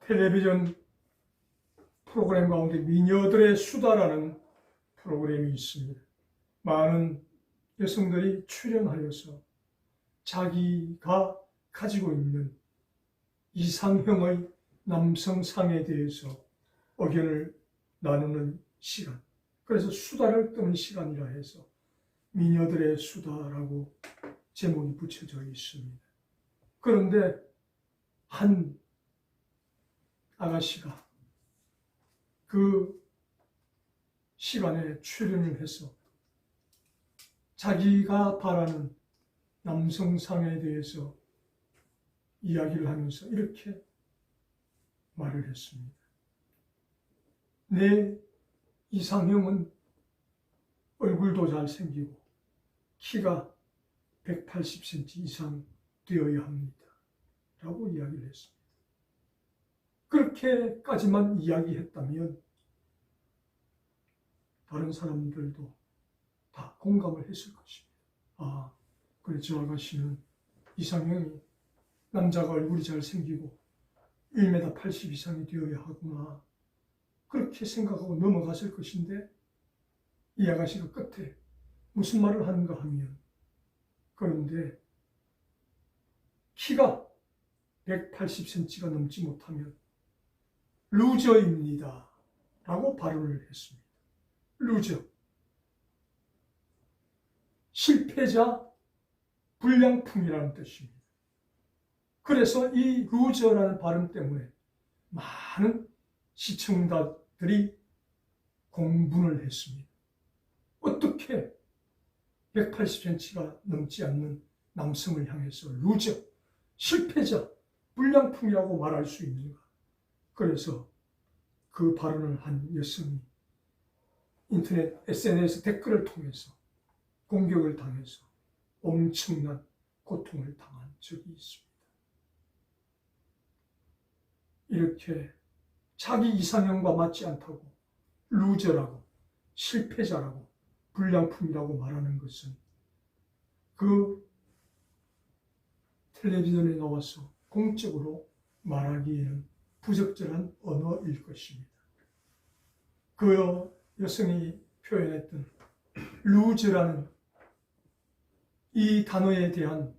텔레비전 프로그램 가운데 미녀들의 수다라는 프로그램이 있습니다. 많은 여성들이 출연하여서 자기가 가지고 있는 이상형의 남성상에 대해서 의견을 나누는 시간, 그래서 수다를 떠는 시간이라 해서 미녀들의 수다라고 제목이 붙여져 있습니다. 그런데 한 아가씨가 그 시간에 출연을 해서 자기가 바라는 남성상에 대해서 이야기를 하면서 이렇게 말을 했습니다. 내 이상형은 얼굴도 잘생기고 키가 180cm 이상 되어야 합니다. 라고 이야기를 했습니다. 그렇게까지만 이야기했다면 다른 사람들도 다 공감을 했을 것입니다. 아, 그래 저 아가씨는 이상형이 남자가 얼굴이 잘생기고 1m 80 이상이 되어야 하구나. 그렇게 생각하고 넘어갔을 것인데 이 아가씨가 끝에 무슨 말을 하는가 하면 그런데 키가 180cm가 넘지 못하면 루저입니다. 라고 발언을 했습니다. 루저. 실패자, 불량품이라는 뜻입니다. 그래서 이 루저라는 발음 때문에 많은 시청자들이 공분을 했습니다. 어떻게 180cm가 넘지 않는 남성을 향해서 루저, 실패자, 불량품이라고 말할 수 있는가? 그래서 그 발언을 한 여성이 인터넷 SNS 댓글을 통해서 공격을 당해서 엄청난 고통을 당한 적이 있습니다. 이렇게 자기 이상형과 맞지 않다고 루저라고 실패자라고 불량품이라고 말하는 것은 그 텔레비전에 나와서 공적으로 말하기에는 부적절한 언어일 것입니다. 그 여성이 표현했던 루저라는 이 단어에 대한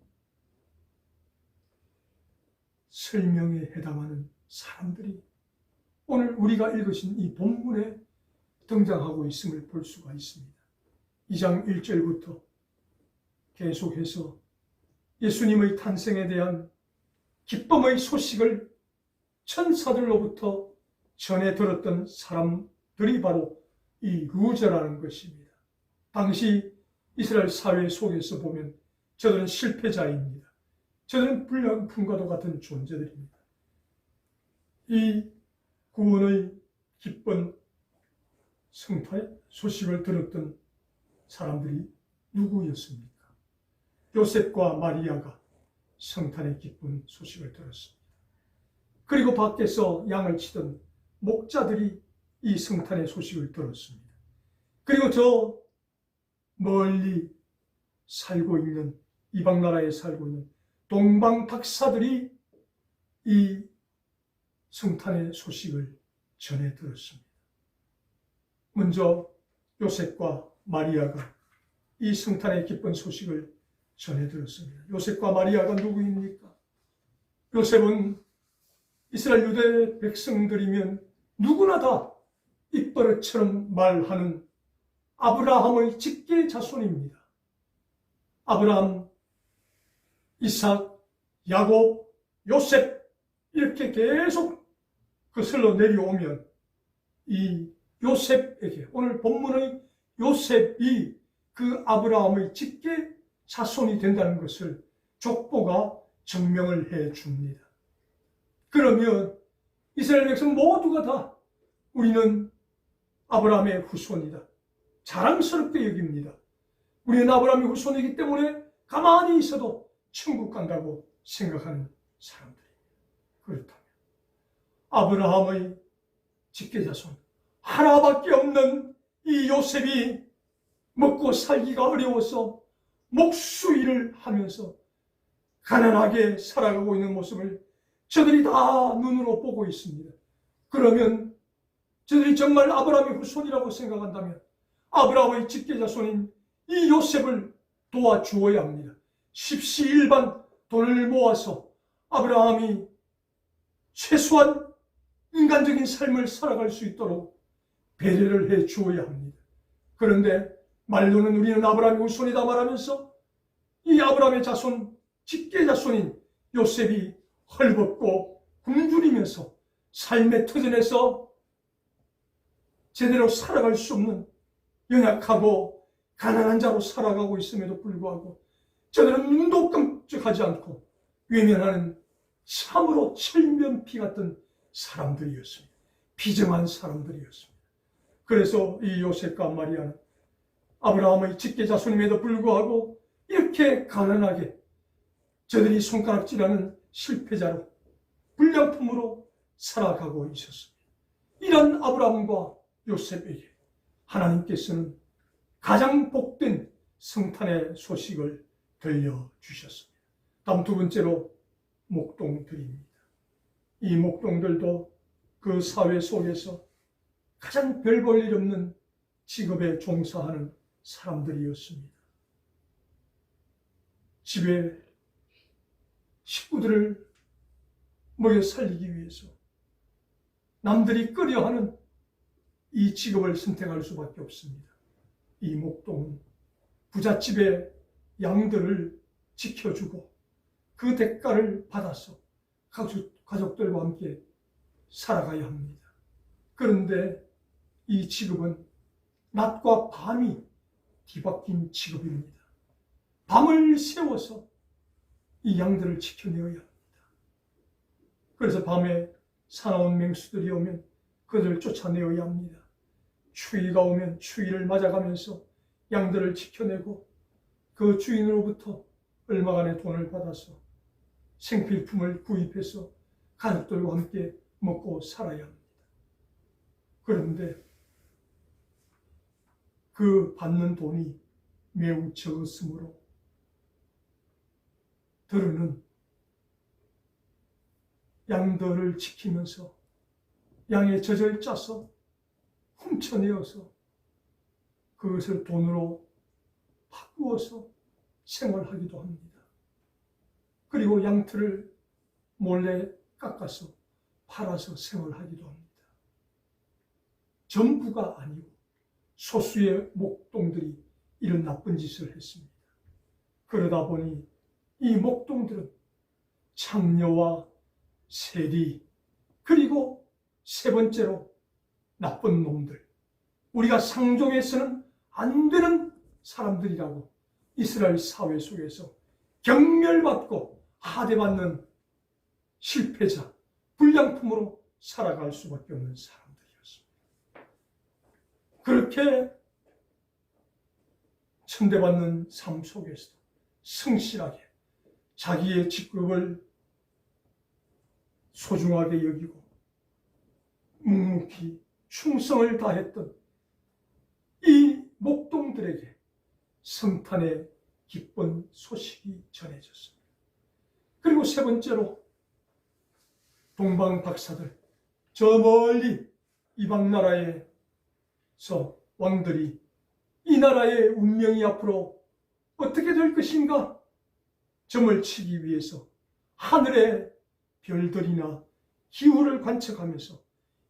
설명에 해당하는 사람들이 오늘 우리가 읽으신 이 본문에 등장하고 있음을 볼 수가 있습니다. 2장 1절부터 계속해서 예수님의 탄생에 대한 기쁨의 소식을 천사들로부터 전해 들었던 사람들이 바로 이 루저라는 것입니다. 당시 이스라엘 사회 속에서 보면 저들은 실패자입니다. 저들은 불량품과도 같은 존재들입니다. 이 구원의 기쁜 성탄의 소식을 들었던 사람들이 누구였습니까? 요셉과 마리아가 성탄의 기쁜 소식을 들었습니다. 그리고 밖에서 양을 치던 목자들이 이 성탄의 소식을 들었습니다. 그리고 저 멀리 살고 있는 이방 나라에 살고 있는 동방 박사들이 이 성탄의 소식을 전해 들었습니다. 먼저 요셉과 마리아가 이 성탄의 기쁜 소식을 전해 들었습니다. 요셉과 마리아가 누구입니까? 요셉은 이스라엘 유대 백성들이면 누구나 다 입버릇처럼 말하는 아브라함의 직계 자손입니다. 아브라함, 이삭, 야곱, 요셉 이렇게 계속 거슬러 내려오면 이 요셉에게 오늘 본문의 요셉이 그 아브라함의 직계 자손이 된다는 것을 족보가 증명을 해 줍니다. 그러면 이스라엘 백성 모두가 다 우리는 아브라함의 후손이다. 자랑스럽게 여깁니다. 우리는 아브라함의 후손이기 때문에 가만히 있어도 천국 간다고 생각하는 사람들입니다. 그렇다면 아브라함의 직계자손 하나밖에 없는 이 요셉이 먹고 살기가 어려워서 목수일을 하면서 가난하게 살아가고 있는 모습을 저들이 다 눈으로 보고 있습니다. 그러면 저들이 정말 아브라함의 후손이라고 생각한다면 아브라함의 직계자손인 이 요셉을 도와주어야 합니다. 십시일반 돈을 모아서 아브라함이 최소한 인간적인 삶을 살아갈 수 있도록 배려를 해 주어야 합니다. 그런데 말로는 우리는 아브라함의 후손이다 말하면서 이 아브라함의 자손, 직계자손인 요셉이 헐벗고 굶주리면서 삶의 터전에서 제대로 살아갈 수 없는 연약하고 가난한 자로 살아가고 있음에도 불구하고 저들은 눈도 끔찍하지 않고 외면하는 참으로 철면피 같은 사람들이었습니다. 비정한 사람들이었습니다. 그래서 이 요셉과 마리아는 아브라함의 직계자손임에도 불구하고 이렇게 가난하게 저들이 손가락질하는 실패자로 불량품으로 살아가고 있었습니다. 이런 아브라함과 요셉에게 하나님께서는 가장 복된 성탄의 소식을 들려주셨습니다. 다음 두 번째로 목동들입니다. 이 목동들도 그 사회 속에서 가장 별 볼 일 없는 직업에 종사하는 사람들이었습니다. 집에 식구들을 먹여 살리기 위해서 남들이 꺼려하는 이 직업을 선택할 수밖에 없습니다. 이 목동은 부잣집의 양들을 지켜주고 그 대가를 받아서 가족들과 함께 살아가야 합니다. 그런데 이 직업은 낮과 밤이 뒤바뀐 직업입니다. 밤을 새워서 이 양들을 지켜내어야 합니다. 그래서 밤에 사나운 맹수들이 오면 그들을 쫓아내어야 합니다. 추위가 오면 추위를 맞아가면서 양들을 지켜내고 그 주인으로부터 얼마간의 돈을 받아서 생필품을 구입해서 가족들과 함께 먹고 살아야 합니다. 그런데 그 받는 돈이 매우 적었으므로 들으는 양들을 지키면서 양의 젖을 짜서 훔쳐내어서 그것을 돈으로 바꾸어서 생활하기도 합니다. 그리고 양털을 몰래 깎아서 팔아서 생활하기도 합니다. 전부가 아니고 소수의 목동들이 이런 나쁜 짓을 했습니다. 그러다 보니 이 목동들은 창녀와 세리, 그리고 세 번째로 나쁜 놈들, 우리가 상종해서는 안 되는 사람들이라고 이스라엘 사회 속에서 경멸받고 하대받는 실패자, 불량품으로 살아갈 수밖에 없는 사람들이었습니다. 그렇게 천대받는 삶 속에서도 성실하게 자기의 직급을 소중하게 여기고 묵묵히 충성을 다했던 이 목동들에게 성탄의 기쁜 소식이 전해졌습니다. 그리고 세 번째로 동방 박사들, 저 멀리 이방 나라에서 왕들이 이 나라의 운명이 앞으로 어떻게 될 것인가 점을 치기 위해서 하늘의 별들이나 기후를 관측하면서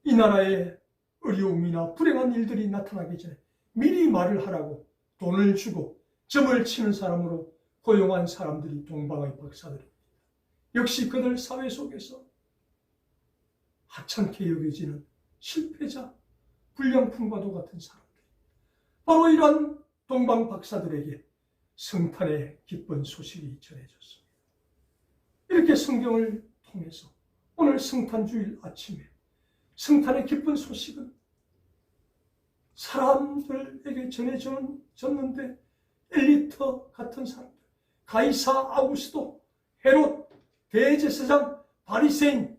이 나라의 어려움이나 불행한 일들이 나타나기 전에 미리 말을 하라고 돈을 주고 점을 치는 사람으로 고용한 사람들이 동방의 박사들입니다. 역시 그들 사회 속에서 하찮게 여겨지는 실패자, 불량품과도 같은 사람들, 바로 이런 동방 박사들에게 성탄의 기쁜 소식이 전해졌습니다. 이렇게 성경을 통해서 오늘 성탄주일 아침에 성탄의 기쁜 소식은 사람들에게 전해졌는데 엘리트 같은 사람들, 가이사 아우구스도, 헤롯, 대제사장, 바리새인,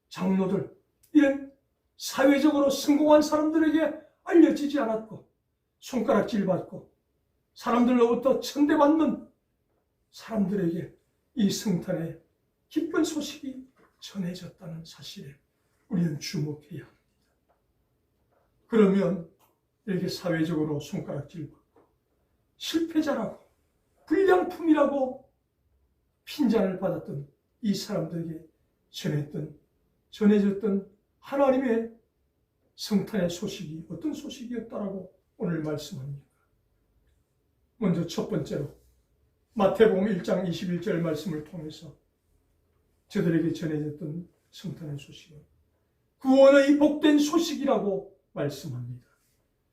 장로들, 이런 사회적으로 성공한 사람들에게 알려지지 않았고 손가락질 받고 사람들로부터 천대받는 사람들에게 이 성탄의 기쁜 소식이 전해졌다는 사실에 우리는 주목해야 합니다. 그러면 이렇게 사회적으로 손가락질받고 실패자라고 불량품이라고 핀잔을 받았던 이 사람들에게 전해졌던 하나님의 성탄의 소식이 어떤 소식이었다라고 오늘 말씀합니다. 먼저 첫 번째로 마태복음 1장 21절 말씀을 통해서 저들에게 전해졌던 성탄의 소식은 구원의 복된 소식이라고 말씀합니다.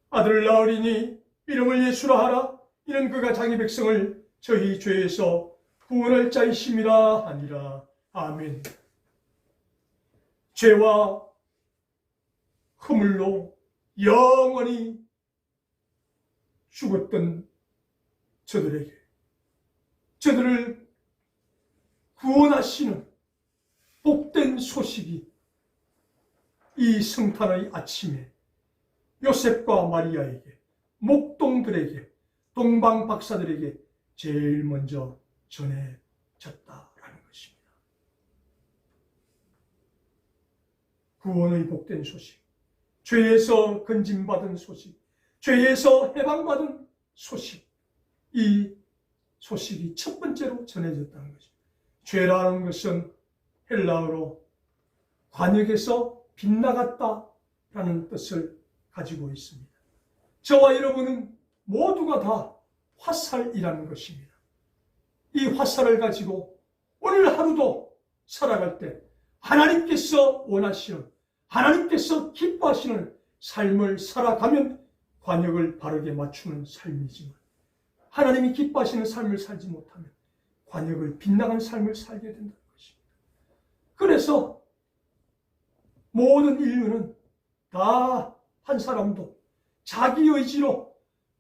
아들을 낳으리니 이름을 예수라 하라. 이는 그가 자기 백성을 저희 죄에서 구원할 자이심이라 하니라. 아멘. 죄와 허물로 영원히 죽었던 저들을 구원하시는 복된 소식이 이 성탄의 아침에 요셉과 마리아에게, 목동들에게, 동방 박사들에게 제일 먼저 전해졌다라는 것입니다. 구원의 복된 소식, 죄에서 건짐받은 소식, 죄에서 해방받은 소식, 이 소식이 첫 번째로 전해졌다는 것입니다. 죄라는 것은 헬라어로 관역에서 빗나갔다라는 뜻을 가지고 있습니다. 저와 여러분은 모두가 다 화살이라는 것입니다. 이 화살을 가지고 오늘 하루도 살아갈 때 하나님께서 원하시는, 하나님께서 기뻐하시는 삶을 살아가면 관역을 바르게 맞추는 삶이지만 하나님이 기뻐하시는 삶을 살지 못하면 관역을 빗나간 삶을 살게 된다는 것입니다. 그래서 모든 인류는 다 한 사람도 자기 의지로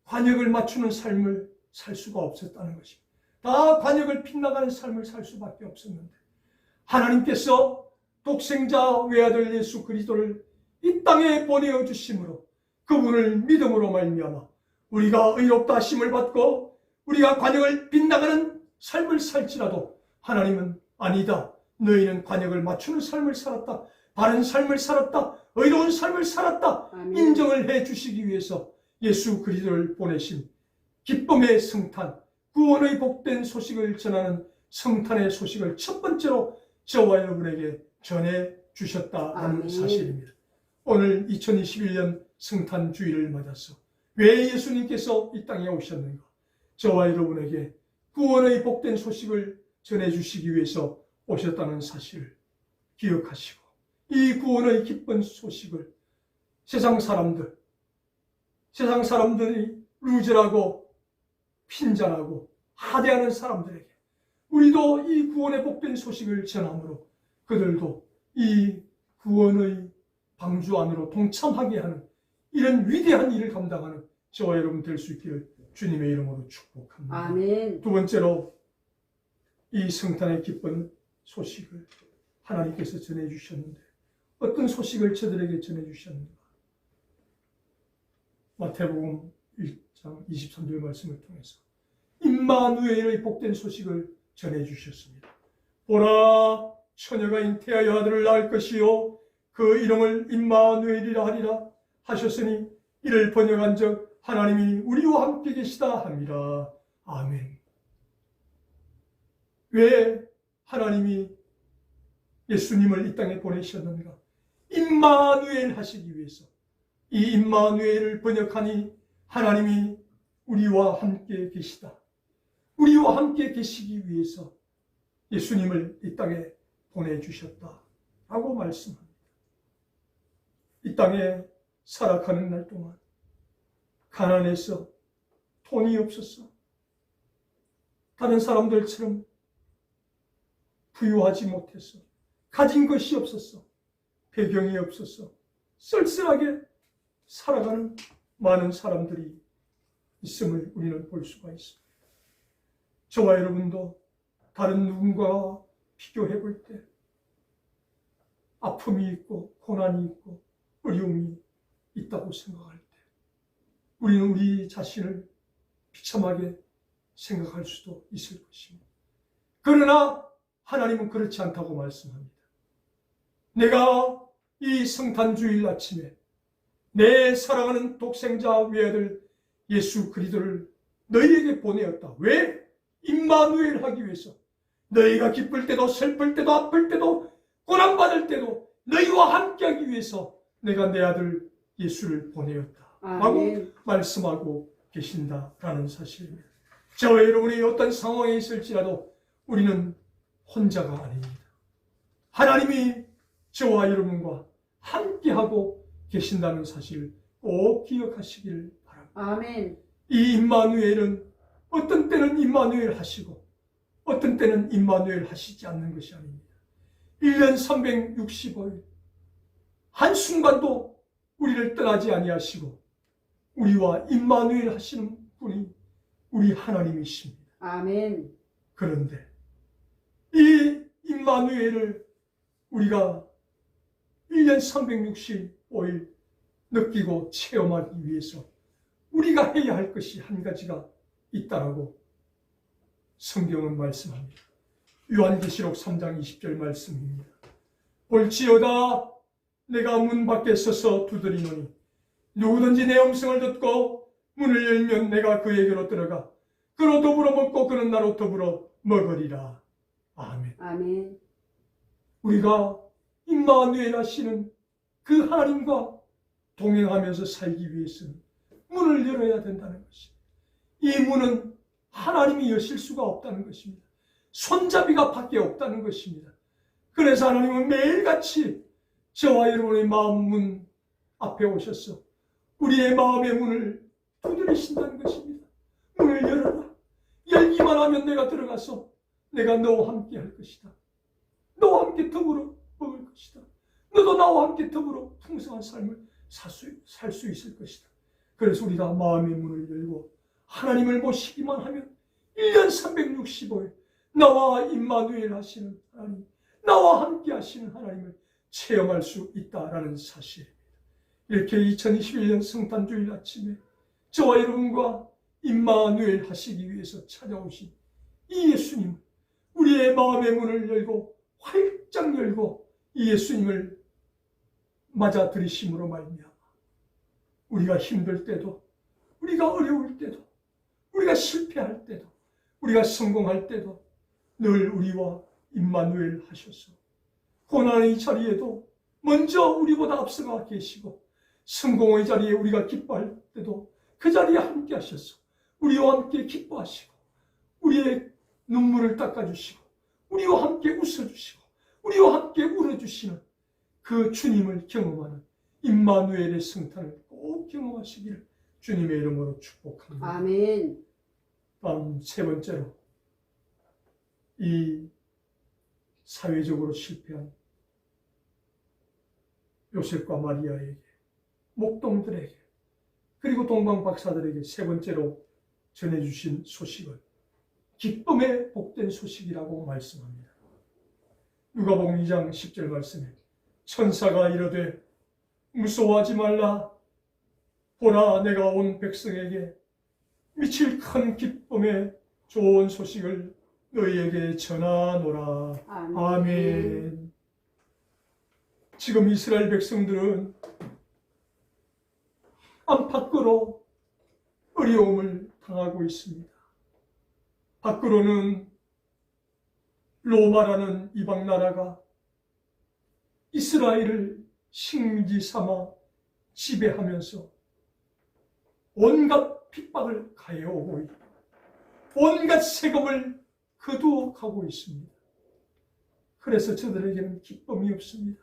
관역을 맞추는 삶을 살 수가 없었다는 것입니다. 다 관역을 빗나가는 삶을 살 수밖에 없었는데 하나님께서 독생자 외아들 예수 그리스도를 이 땅에 보내어 주심으로 그분을 믿음으로 말미암아 우리가 의롭다 하심을 받고 우리가 관역을 빗나가는 삶을 살지라도 하나님은 아니다. 너희는 관역을 맞추는 삶을 살았다. 바른 삶을 살았다. 의로운 삶을 살았다. 아멘. 인정을 해 주시기 위해서 예수 그리스도를 보내신 기쁨의 성탄, 구원의 복된 소식을 전하는 성탄의 소식을 첫 번째로 저와 여러분에게 전해 주셨다는 사실입니다. 오늘 2021년 성탄 주일을 맞아서 왜 예수님께서 이 땅에 오셨는가? 저와 여러분에게 구원의 복된 소식을 전해 주시기 위해서 오셨다는 사실을 기억하시고 이 구원의 기쁜 소식을 세상 사람들이 루즈라고 핀잔하고 하대하는 사람들에게 우리도 이 구원의 복된 소식을 전함으로 그들도 이 구원의 방주 안으로 동참하게 하는 이런 위대한 일을 감당하는 저와 여러분 될 수 있기를 주님의 이름으로 축복합니다. 아멘. 두 번째로 이 성탄의 기쁜 소식을 하나님께서 전해주셨는데 어떤 소식을 저들에게 전해주셨는가? 마태복음 1장 23절 말씀을 통해서 임마누엘의 복된 소식을 전해주셨습니다. 보라, 처녀가 잉태하여 아들을 낳을 것이요 그 이름을 임마누엘이라 하리라 하셨으니 이를 번역한 적 하나님이 우리와 함께 계시다 함이라. 아멘. 왜 하나님이 예수님을 이 땅에 보내셨는가? 임마누엘 하시기 위해서. 이 임마누엘을 번역하니 하나님이 우리와 함께 계시다. 우리와 함께 계시기 위해서 예수님을 이 땅에 보내주셨다라고 말씀합니다. 이 땅에 살아가는 날 동안 가난해서 돈이 없었어. 다른 사람들처럼 부유하지 못했어. 가진 것이 없었어. 배경이 없었어. 쓸쓸하게 살아가는 많은 사람들이 있음을 우리는 볼 수가 있습니다. 저와 여러분도 다른 누군가와 비교해 볼 때 아픔이 있고 고난이 있고 어려움이 있다고 생각할 때 우리는 우리 자신을 비참하게 생각할 수도 있을 것입니다. 그러나 하나님은 그렇지 않다고 말씀합니다. 내가 이 성탄주일 아침에 내 사랑하는 독생자 외아들 예수 그리스도를 너희에게 보내었다. 왜? 임마누엘 하기 위해서. 너희가 기쁠 때도 슬플 때도 아플 때도 고난받을 때도 너희와 함께하기 위해서 내가 내 아들 예수를 보내었다 라고 말씀하고 계신다라는 사실입니다. 저와 여러분이 어떤 상황에 있을지라도 우리는 혼자가 아닙니다. 하나님이 저와 여러분과 함께하고 계신다는 사실을 꼭 기억하시기를 바랍니다. 아멘. 이 임마누엘은 어떤 때는 임마누엘 하시고 어떤 때는 임마누엘 하시지 않는 것이 아닙니다. 1년 365일 한순간도 우리를 떠나지 아니하시고 우리와 임마누엘 하시는 분이 우리 하나님이십니다. 아멘. 그런데 이 임마누엘을 우리가 1년 365일 느끼고 체험하기 위해서 우리가 해야 할 것이 한 가지가 있다라고 성경은 말씀합니다. 요한계시록 3장 20절 말씀입니다. 볼지어다 내가 문 밖에 서서 두드리노니 누구든지 내 음성을 듣고 문을 열면 내가 그에게로 들어가 그로 더불어 먹고 그는 나로 더불어 먹으리라. 아멘. 아멘. 우리가 임마누엘 하시는 그 하나님과 동행하면서 살기 위해서는 문을 열어야 된다는 것입니다. 이 문은 하나님이 여실 수가 없다는 것입니다. 손잡이가 밖에 없다는 것입니다. 그래서 하나님은 매일같이 저와 여러분의 마음 문 앞에 오셔서 우리의 마음의 문을 두드리신다는 것입니다. 문을 열어라. 열기만 하면 내가 들어가서 내가 너와 함께 할 것이다. 너와 함께 더불어 먹을 것이다. 너도 나와 함께 더불어 풍성한 삶을 살 수 있을 것이다. 그래서 우리가 마음의 문을 열고 하나님을 모시기만 하면 1년 365일 나와 임마누엘 하시는 하나님, 나와 함께 하시는 하나님을 체험할 수 있다라는 사실입니다. 이렇게 2021년 성탄주일 아침에 저와 여러분과 임마누엘 하시기 위해서 찾아오신 이 예수님, 우리의 마음의 문을 열고 활짝 열고 이 예수님을 맞아들이심으로 말미암아 우리가 힘들 때도, 우리가 어려울 때도, 우리가 실패할 때도, 우리가 성공할 때도 늘 우리와 임마누엘 하셔서 고난의 자리에도 먼저 우리보다 앞서가 계시고 성공의 자리에 우리가 기뻐할 때도 그 자리에 함께 하셔서 우리와 함께 기뻐하시고 우리의 눈물을 닦아주시고 우리와 함께 웃어주시고 우리와 함께 울어주시는 그 주님을 경험하는 임마누엘의 성탄을 꼭 경험하시기를 주님의 이름으로 축복합니다. 아멘. 다음 세 번째로 이 사회적으로 실패한 요셉과 마리아에게, 목동들에게, 그리고 동방 박사들에게 세 번째로 전해주신 소식을 기쁨의 복된 소식이라고 말씀합니다. 누가복음 2장 10절 말씀에 천사가 이르되 무서워하지 말라. 보라 내가 온 백성에게 미칠 큰 기쁨의 좋은 소식을 너희에게 전하노라. 아멘. 아멘. 지금 이스라엘 백성들은 안팎으로 어려움을 당하고 있습니다. 밖으로는 로마라는 이방 나라가 이스라엘을 식민지 삼아 지배하면서 온갖 핍박을 가해오고 있고 온갖 세금을 거두어가고 있습니다. 그래서 저들에게는 기쁨이 없습니다.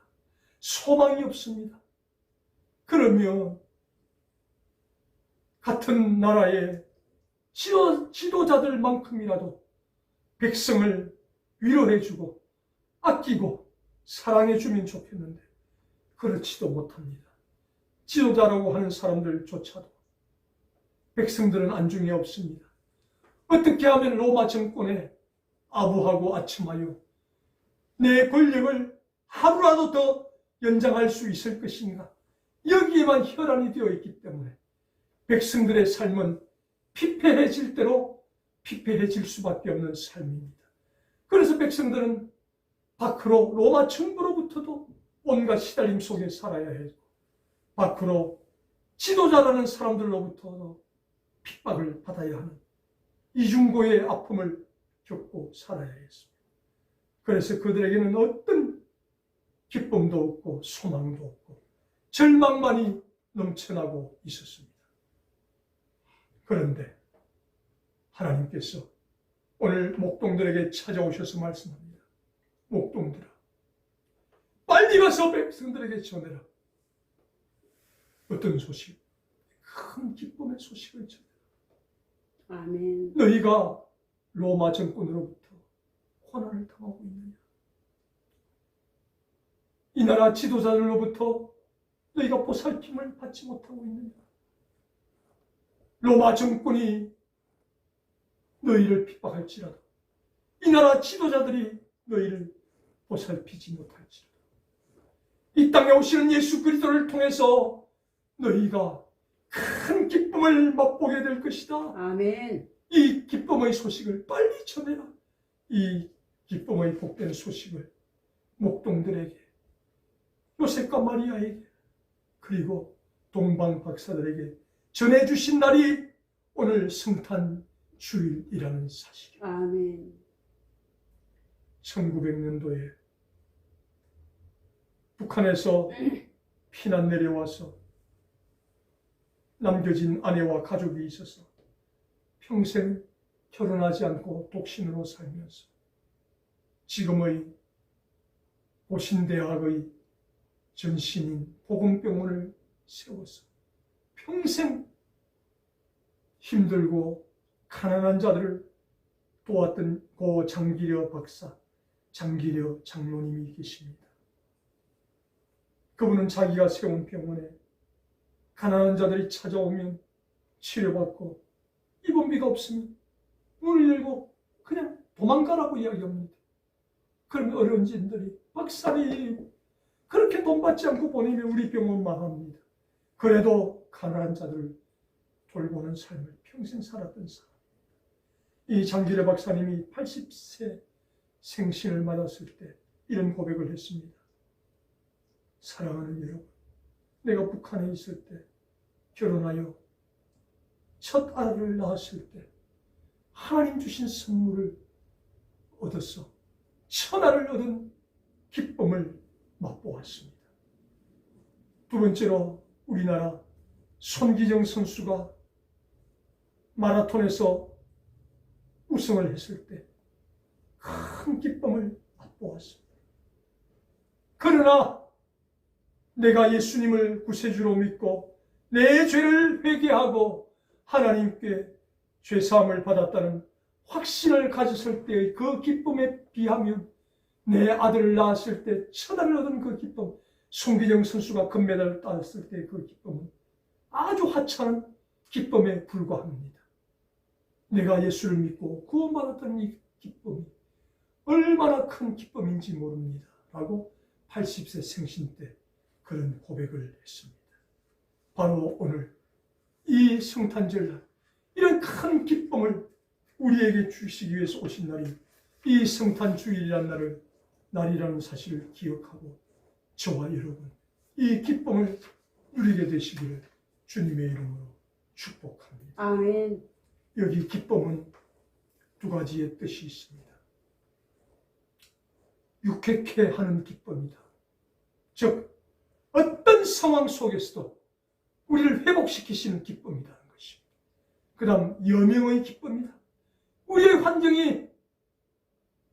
소망이 없습니다. 그러면 같은 나라의 지도자들만큼이라도 백성을 위로해주고 아끼고 사랑해주면 좋겠는데 그렇지도 못합니다. 지도자라고 하는 사람들조차도 백성들은 안중에 없습니다. 어떻게 하면 로마 정권에 아부하고 아첨하여 내 권력을 하루라도 더 연장할 수 있을 것인가? 여기에만 혈안이 되어 있기 때문에 백성들의 삶은 피폐해질 대로 피폐해질 수밖에 없는 삶입니다. 그래서 백성들은 밖으로 로마 정부로부터도 온갖 시달림 속에 살아야 했고 밖으로 지도자라는 사람들로부터 핍박을 받아야 하는 이중고의 아픔을 겪고 살아야 했습니다. 그래서 그들에게는 어떤 기쁨도 없고 소망도 없고 절망만이 넘쳐나고 있었습니다. 그런데 하나님께서 오늘 목동들에게 찾아오셔서 말씀합니다. 목동들아, 빨리 가서 백성들에게 전해라. 어떤 소식? 큰 기쁨의 소식을 전해라. 아멘. 너희가 로마 정권으로부터 고난을 당하고 있느냐? 이 나라 지도자들로부터 너희가 보살핌을 받지 못하고 있느냐? 로마 정권이 너희를 핍박할지라도 이 나라 지도자들이 너희를 보살피지 못할지라도 이 땅에 오시는 예수 그리스도를 통해서 너희가 큰 기쁨을 맛보게 될 것이다. 아멘. 이 기쁨의 소식을 빨리 전해라. 이 기쁨의 복된 소식을 목동들에게, 요셉과 마리아에게, 그리고 동방 박사들에게 전해주신 날이 오늘 성탄 주일이라는 사실입니다. 아멘. 1900년도에 북한에서 피난 내려와서 남겨진 아내와 가족이 있어서 평생 결혼하지 않고 독신으로 살면서 지금의 고신대학의 전신인 복음병원을 세워서 평생 힘들고 가난한 자들을 도왔던 고 장기려 박사, 장기려 장로님이 계십니다. 그분은 자기가 세운 병원에 가난한 자들이 찾아오면 치료받고 입원비가 없으면 문을 열고 그냥 도망가라고 이야기합니다. 그러면 어른진들이 박사님 그렇게 돈 받지 않고 보내면 우리 병원 망합니다. 그래도 가난한 자들을 돌보는 삶을 평생 살았던 사람. 이 장기래 박사님이 80세 생신을 맞았을 때 이런 고백을 했습니다. 사랑하는 여러분, 내가 북한에 있을 때 결혼하여 첫 아들을 낳았을 때 하나님 주신 선물을 얻어서 천하를 얻은 기쁨을 맛보았습니다. 두 번째로 우리나라 손기정 선수가 마라톤에서 우승을 했을 때 큰 기쁨을 맛보았습니다. 그러나 내가 예수님을 구세주로 믿고 내 죄를 회개하고 하나님께 죄사함을 받았다는 확신을 가졌을 때의 그 기쁨에 비하면 내 아들을 낳았을 때 천하를 얻은 그 기쁨, 손기정 선수가 금메달을 따았을 때 그 기쁨은 아주 하찮은 기쁨에 불과합니다. 내가 예수를 믿고 구원받았다는 이 기쁨이 얼마나 큰 기쁨인지 모릅니다. 라고 80세 생신 때 그런 고백을 했습니다. 바로 오늘 이 성탄절날 이런 큰 기쁨을 우리에게 주시기 위해서 오신 날이 이 성탄주일이라는 날이라는 사실을 기억하고 저와 여러분 이 기쁨을 누리게 되시기를 주님의 이름으로 축복합니다. 아멘. 여기 기쁨은 두 가지의 뜻이 있습니다. 유쾌케 하는 기쁨이다. 즉 어떤 상황 속에서도 우리를 회복시키시는 기쁨이라는 것입니다. 그 다음 여명의 기쁨이다. 우리의 환경이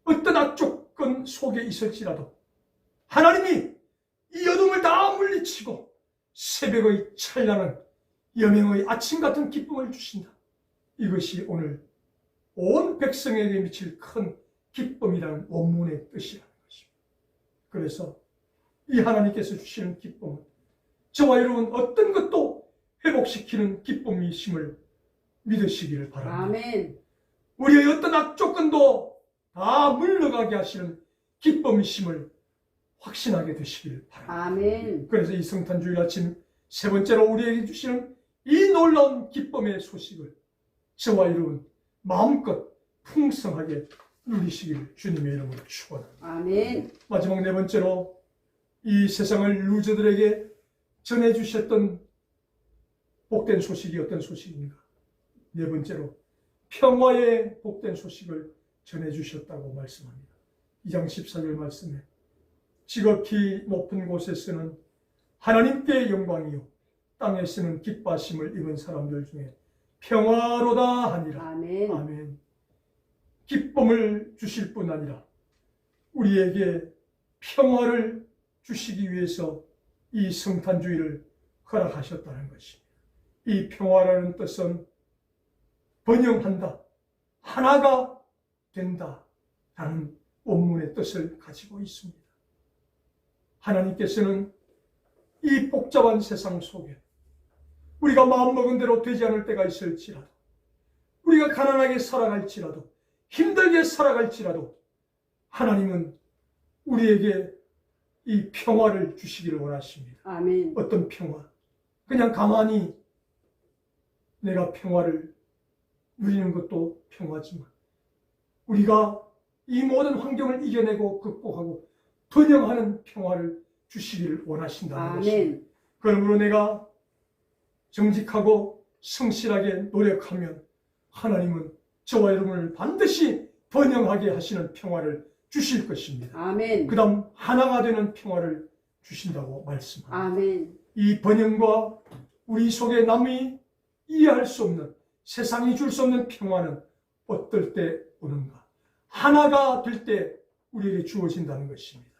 어떤 악조건 속에 있을지라도 하나님이 이 어둠을 다 물리치고 새벽의 찬란한 여명의 아침 같은 기쁨을 주신다. 이것이 오늘 온 백성에게 미칠 큰 기쁨이라는 원문의 뜻이라는 것입니다. 그래서 이 하나님께서 주시는 기쁨은 저와 여러분 어떤 것도 회복시키는 기쁨이심을 믿으시기를 바랍니다. 아멘. 우리의 어떤 악조건도 다 물러가게 하시는 기쁨이심을 확신하게 되시기를 바랍니다. 아멘. 그래서 이 성탄주일 아침 세 번째로 우리에게 주시는 이 놀라운 기쁨의 소식을 저와 여러분 마음껏 풍성하게 누리시기를 주님의 이름으로 축원합니다. 아멘. 마지막 네 번째로 이 세상을 루저들에게 전해주셨던 복된 소식이 어떤 소식인가? 네 번째로 평화의 복된 소식을 전해주셨다고 말씀합니다. 2장 14절 말씀에 지극히 높은 곳에서는 하나님께 영광이요 땅에서는 기뻐하심을 입은 사람들 중에 평화로다 하니라. 아멘. 아멘. 기쁨을 주실 뿐 아니라 우리에게 평화를 주시기 위해서 이 성탄주의를 허락하셨다는 것입니다. 이 평화라는 뜻은 번영한다, 하나가 된다 라는 원문의 뜻을 가지고 있습니다. 하나님께서는 이 복잡한 세상 속에 우리가 마음먹은 대로 되지 않을 때가 있을지라도, 우리가 가난하게 살아갈지라도, 힘들게 살아갈지라도 하나님은 우리에게 이 평화를 주시기를 원하십니다. 아멘. 어떤 평화? 그냥 가만히 내가 평화를 누리는 것도 평화지만 우리가 이 모든 환경을 이겨내고 극복하고 번영하는 평화를 주시기를 원하신다는 것입니다. 그러므로 내가 정직하고 성실하게 노력하면 하나님은 저와 여러분을 반드시 번영하게 하시는 평화를 주실 것입니다. 아멘. 그 다음 하나가 되는 평화를 주신다고 말씀합니다. 아멘. 이 번영과 우리 속에 남이 이해할 수 없는, 세상이 줄 수 없는 평화는 어떨 때 오는가? 하나가 될 때 우리에게 주어진다는 것입니다.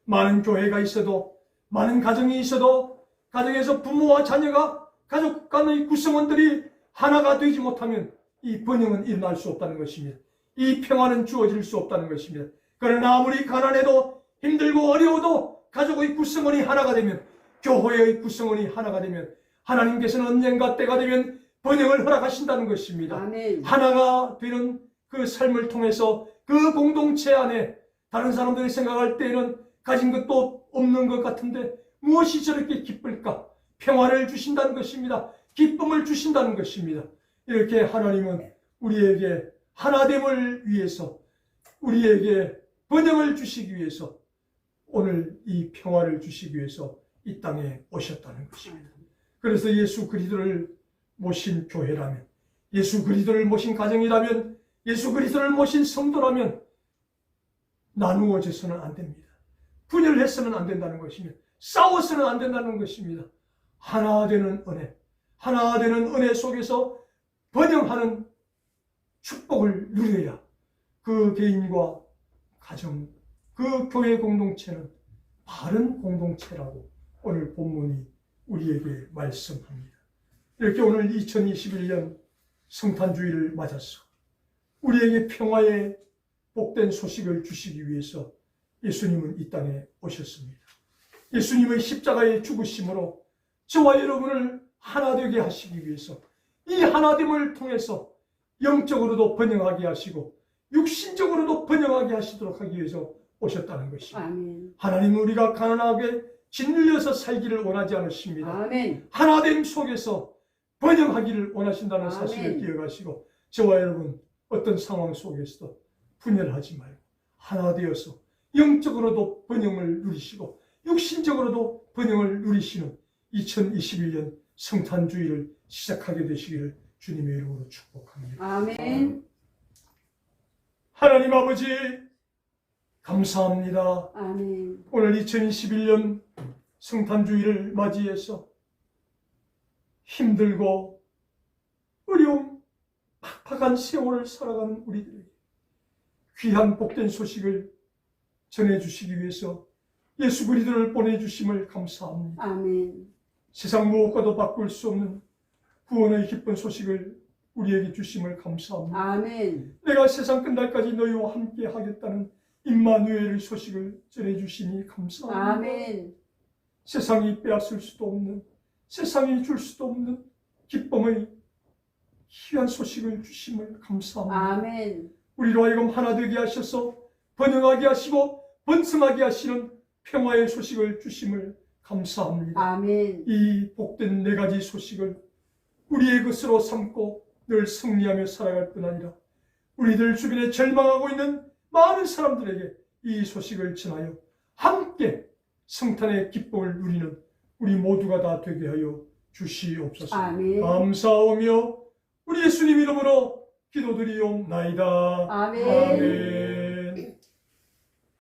많은 교회가 있어도, 많은 가정이 있어도, 가정에서 부모와 자녀가, 가족 간의 구성원들이 하나가 되지 못하면 이 번영은 일어날 수 없다는 것입니다. 이 평화는 주어질 수 없다는 것입니다. 그러나 아무리 가난해도 힘들고 어려워도 가족의 구성원이 하나가 되면, 교회의 구성원이 하나가 되면 하나님께서는 언젠가 때가 되면 번영을 허락하신다는 것입니다. 아멘. 하나가 되는 그 삶을 통해서 그 공동체 안에 다른 사람들이 생각할 때에는 가진 것도 없는 것 같은데 무엇이 저렇게 기쁠까? 평화를 주신다는 것입니다. 기쁨을 주신다는 것입니다. 이렇게 하나님은 우리에게 하나됨을 위해서, 우리에게 번영을 주시기 위해서, 오늘 이 평화를 주시기 위해서 이 땅에 오셨다는 것입니다. 그래서 예수 그리스도를 모신 교회라면, 예수 그리스도를 모신 가정이라면, 예수 그리스도를 모신 성도라면 나누어져서는 안 됩니다. 분열해서는 안 된다는 것입니다. 싸워서는 안 된다는 것입니다. 하나 되는 은혜, 하나 되는 은혜 속에서 번영하는 축복을 누려야 그 개인과 가정, 그 교회 공동체는 바른 공동체라고 오늘 본문이 우리에게 말씀합니다. 이렇게 오늘 2021년 성탄주의를 맞아서 우리에게 평화의 복된 소식을 주시기 위해서 예수님은 이 땅에 오셨습니다. 예수님의 십자가의 죽으심으로 저와 여러분을 하나 되게 하시기 위해서, 이 하나됨을 통해서 영적으로도 번영하게 하시고 육신적으로도 번영하게 하시도록 하기 위해서 오셨다는 것입니다. 아멘. 하나님은 우리가 가난하게 짓눌려서 살기를 원하지 않으십니다. 아멘. 하나됨 속에서 번영하기를 원하신다는 아멘. 사실을 기억하시고 저와 여러분 어떤 상황 속에서도 분열하지 말고 하나 되어서 영적으로도 번영을 누리시고 육신적으로도 번영을 누리시는 2021년 성탄주의를 시작하게 되시기를 주님의 이름으로 축복합니다. 아멘. 하나님 아버지 감사합니다. 아멘. 오늘 2021년 성탄주의를 맞이해서 힘들고 어려움, 팍팍한 세월을 살아가는 우리들에게 귀한 복된 소식을 전해주시기 위해서 예수 그리스도를 보내주심을 감사합니다. 아멘. 세상 무엇과도 바꿀 수 없는 구원의 기쁜 소식을 우리에게 주심을 감사합니다. 아멘. 내가 세상 끝날까지 너희와 함께 하겠다는 임마누엘의 소식을 전해주시니 감사합니다. 아멘. 세상이 빼앗을 수도 없는, 세상이 줄 수도 없는 기쁨의 귀한 소식을 주심을 감사합니다. 아멘. 우리로 하여금 하나 되게 하셔서 번영하게 하시고 번성하게 하시는 평화의 소식을 주심을 감사합니다. 아멘. 이 복된 네 가지 소식을 우리의 것으로 삼고 늘 승리하며 살아갈 뿐 아니라 우리들 주변에 절망하고 있는 많은 사람들에게 이 소식을 전하여 함께 성탄의 기쁨을 누리는 우리 모두가 다 되게 하여 주시옵소서. 아멘. 감사하며 우리 예수님 이름으로 기도드리옵나이다. 아멘. 아멘.